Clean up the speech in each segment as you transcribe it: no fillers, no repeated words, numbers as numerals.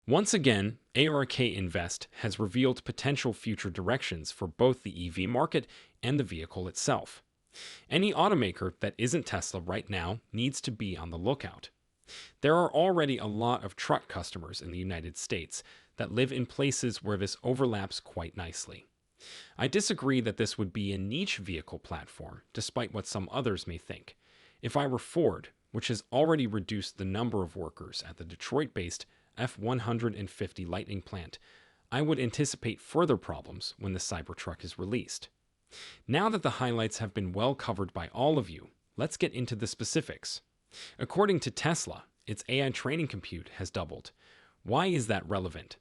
Once again, ARK Invest has revealed potential future directions for both the EV market and the vehicle itself. Any automaker that isn't Tesla right now needs to be on the lookout. There are already a lot of truck customers in the United States that live in places where this overlaps quite nicely. I disagree that this would be a niche vehicle platform, despite what some others may think. If I were Ford, which has already reduced the number of workers at the Detroit-based F-150 Lightning plant, I would anticipate further problems when the Cybertruck is released. Now that the highlights have been well covered by all of you, let's get into the specifics. According to Tesla, its AI training compute has doubled. Why is that relevant?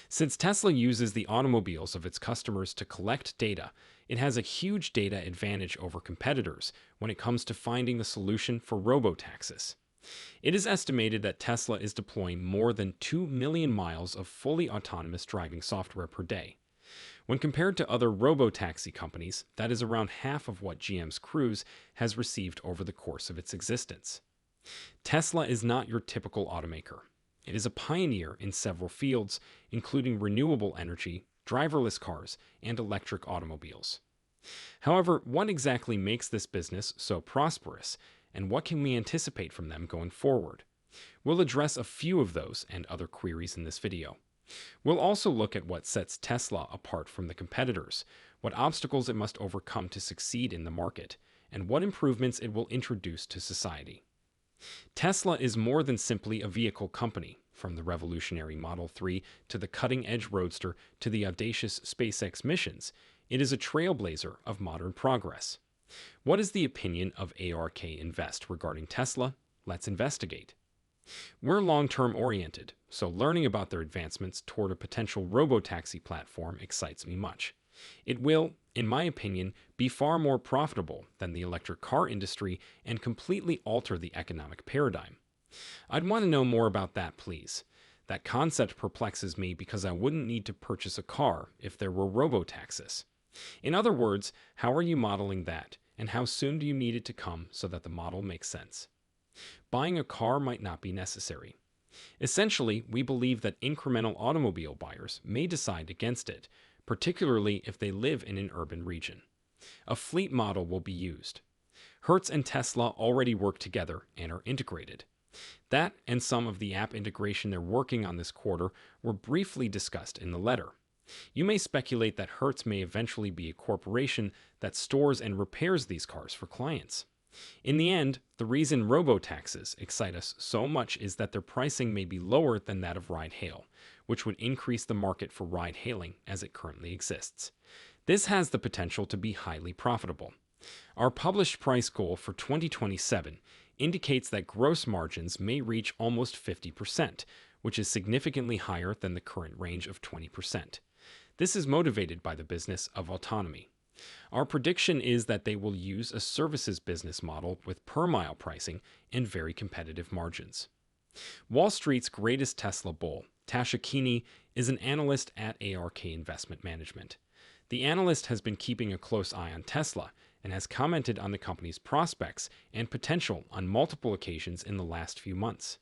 Since Tesla uses the automobiles of its customers to collect data, it has a huge data advantage over competitors when it comes to finding the solution for robotaxis. It is estimated that Tesla is deploying more than 2 million miles of fully autonomous driving software per day. When compared to other robotaxi companies, that is around half of what GM's Cruise has received over the course of its existence. Tesla is not your typical automaker. It is a pioneer in several fields, including renewable energy, driverless cars, and electric automobiles. However, what exactly makes this business so prosperous, and what can we anticipate from them going forward? We'll address a few of those and other queries in this video. We'll also look at what sets Tesla apart from the competitors, what obstacles it must overcome to succeed in the market, and what improvements it will introduce to society. Tesla is more than simply a vehicle company, from the revolutionary Model 3 to the cutting-edge Roadster to the audacious SpaceX missions. It is a trailblazer of modern progress. What is the opinion of ARK Invest regarding Tesla? Let's investigate. We're long-term oriented, so learning about their advancements toward a potential robotaxi platform excites me much. It will, in my opinion, be far more profitable than the electric car industry and completely alter the economic paradigm. I'd want to know more about that, please. That concept perplexes me because I wouldn't need to purchase a car if there were robotaxis. In other words, how are you modeling that, and how soon do you need it to come so that the model makes sense? Buying a car might not be necessary. Essentially, we believe that incremental automobile buyers may decide against it, particularly if they live in an urban region. A fleet model will be used. Hertz and Tesla already work together and are integrated. That and some of the app integration they're working on this quarter were briefly discussed in the letter. You may speculate that Hertz may eventually be a corporation that stores and repairs these cars for clients. In the end, the reason robotaxis excite us so much is that their pricing may be lower than that of ride-hail, which would increase the market for ride-hailing as it currently exists. This has the potential to be highly profitable. Our published price goal for 2027 indicates that gross margins may reach almost 50%, which is significantly higher than the current range of 20%. This is motivated by the business of autonomy. Our prediction is that they will use a services business model with per-mile pricing and very competitive margins. Wall Street's greatest Tesla bull, Tasha Keeney, is an analyst at ARK Investment Management. The analyst has been keeping a close eye on Tesla and has commented on the company's prospects and potential on multiple occasions in the last few months.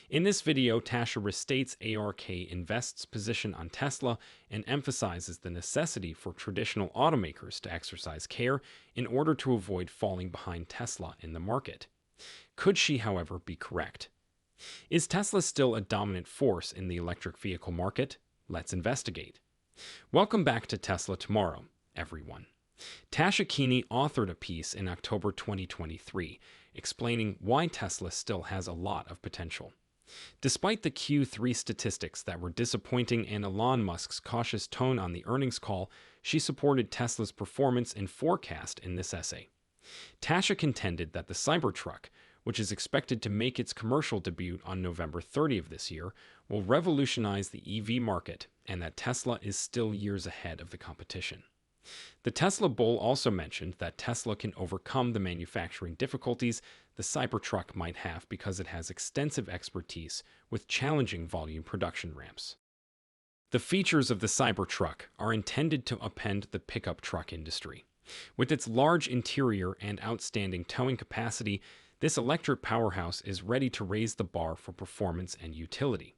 In this video, Tasha restates ARK Invest's position on Tesla and emphasizes the necessity for traditional automakers to exercise care in order to avoid falling behind Tesla in the market. Could she, however, be correct? Is Tesla still a dominant force in the electric vehicle market? Let's investigate. Welcome back to Tesla Tomorrow, everyone. Tasha Keeney authored a piece in October 2023 explaining why Tesla still has a lot of potential. Despite the Q3 statistics that were disappointing and Elon Musk's cautious tone on the earnings call, she supported Tesla's performance and forecast in this essay. Tasha contended that the Cybertruck, which is expected to make its commercial debut on November 30 of this year, will revolutionize the EV market and that Tesla is still years ahead of the competition. The Tesla bull also mentioned that Tesla can overcome the manufacturing difficulties the Cybertruck might have because it has extensive expertise with challenging volume production ramps. The features of the Cybertruck are intended to upend the pickup truck industry. With its large interior and outstanding towing capacity, this electric powerhouse is ready to raise the bar for performance and utility.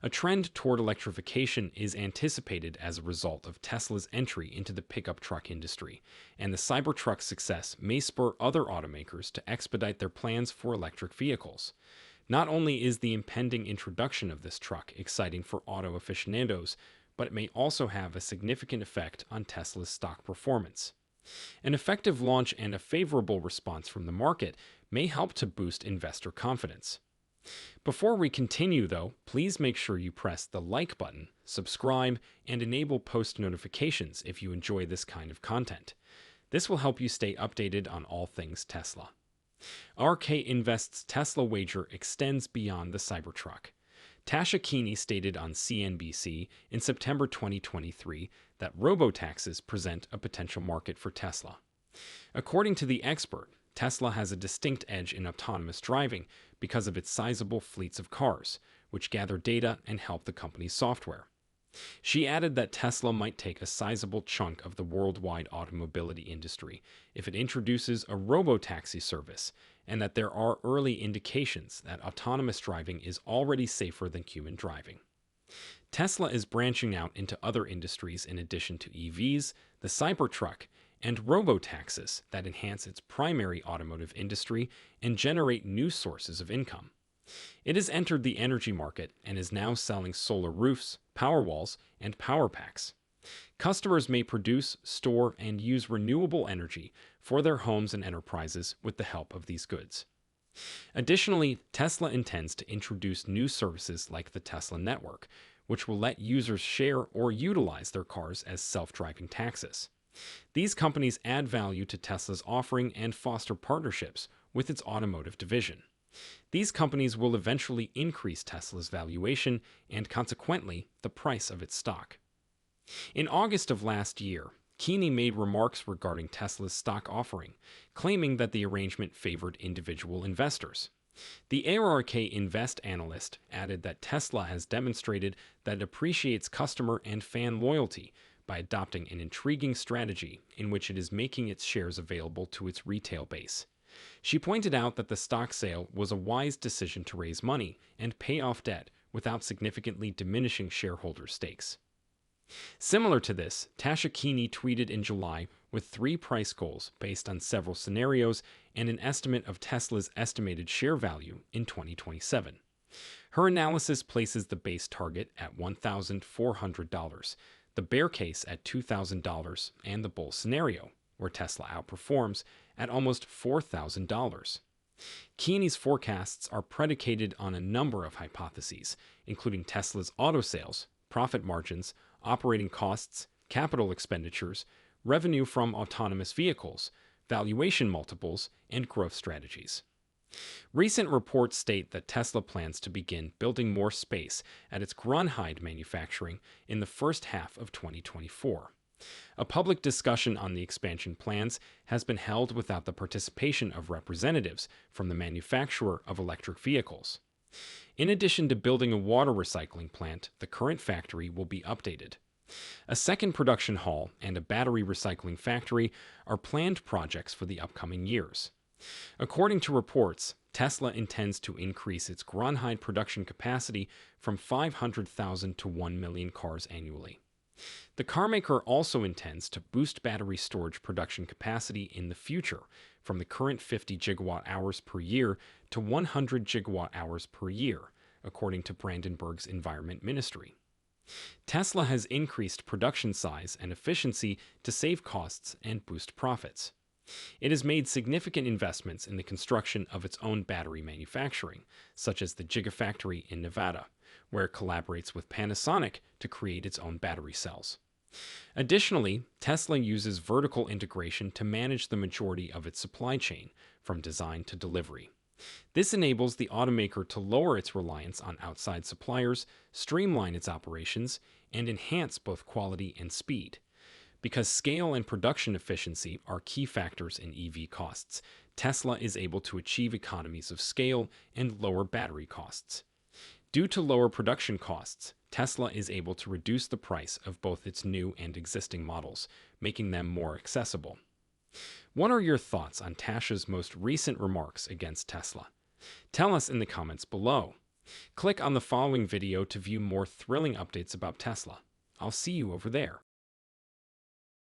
A trend toward electrification is anticipated as a result of Tesla's entry into the pickup truck industry, and the Cybertruck's success may spur other automakers to expedite their plans for electric vehicles. Not only is the impending introduction of this truck exciting for auto aficionados, but it may also have a significant effect on Tesla's stock performance. An effective launch and a favorable response from the market may help to boost investor confidence. Before we continue, though, please make sure you press the like button, subscribe, and enable post notifications if you enjoy this kind of content. This will help you stay updated on all things Tesla. RK Invest's Tesla wager extends beyond the Cybertruck. Tasha Keeney stated on CNBC in September 2023 that robotaxis present a potential market for Tesla. According to the expert, Tesla has a distinct edge in autonomous driving because of its sizable fleets of cars, which gather data and help the company's software. She added that Tesla might take a sizable chunk of the worldwide automobility industry if it introduces a robotaxi service, and that there are early indications that autonomous driving is already safer than human driving. Tesla is branching out into other industries in addition to EVs, the Cybertruck, and robotaxis that enhance its primary automotive industry and generate new sources of income. It has entered the energy market and is now selling solar roofs, power walls, and power packs. Customers may produce, store, and use renewable energy for their homes and enterprises with the help of these goods. Additionally, Tesla intends to introduce new services like the Tesla Network, which will let users share or utilize their cars as self-driving taxis. These companies add value to Tesla's offering and foster partnerships with its automotive division. These companies will eventually increase Tesla's valuation and, consequently, the price of its stock. In August of last year, Keeney made remarks regarding Tesla's stock offering, claiming that the arrangement favored individual investors. The ARK Invest analyst added that Tesla has demonstrated that it appreciates customer and fan loyalty by adopting an intriguing strategy in which it is making its shares available to its retail base. She pointed out that the stock sale was a wise decision to raise money and pay off debt without significantly diminishing shareholder stakes. Similar to this, Tasha Keeney tweeted in July with 3 price goals based on several scenarios and an estimate of Tesla's estimated share value in 2027. Her analysis places the base target at $1,400, the bear case at $2,000, and the bull scenario, where Tesla outperforms, at almost $4,000. Keeney's forecasts are predicated on a number of hypotheses, including Tesla's auto sales, profit margins, operating costs, capital expenditures, revenue from autonomous vehicles, valuation multiples, and growth strategies. Recent reports state that Tesla plans to begin building more space at its Grunheide manufacturing in the first half of 2024. A public discussion on the expansion plans has been held without the participation of representatives from the manufacturer of electric vehicles. In addition to building a water recycling plant, the current factory will be updated. A second production hall and a battery recycling factory are planned projects for the upcoming years. According to reports, Tesla intends to increase its Grunheide production capacity from 500,000 to 1 million cars annually. The carmaker also intends to boost battery storage production capacity in the future from the current 50 gigawatt-hours per year to 100 gigawatt-hours per year, according to Brandenburg's Environment Ministry. Tesla has increased production size and efficiency to save costs and boost profits. It has made significant investments in the construction of its own battery manufacturing, such as the Gigafactory in Nevada, where it collaborates with Panasonic to create its own battery cells. Additionally, Tesla uses vertical integration to manage the majority of its supply chain, from design to delivery. This enables the automaker to lower its reliance on outside suppliers, streamline its operations, and enhance both quality and speed. Because scale and production efficiency are key factors in EV costs, Tesla is able to achieve economies of scale and lower battery costs. Due to lower production costs, Tesla is able to reduce the price of both its new and existing models, making them more accessible. What are your thoughts on Tasha's most recent remarks against Tesla? Tell us in the comments below. Click on the following video to view more thrilling updates about Tesla. I'll see you over there.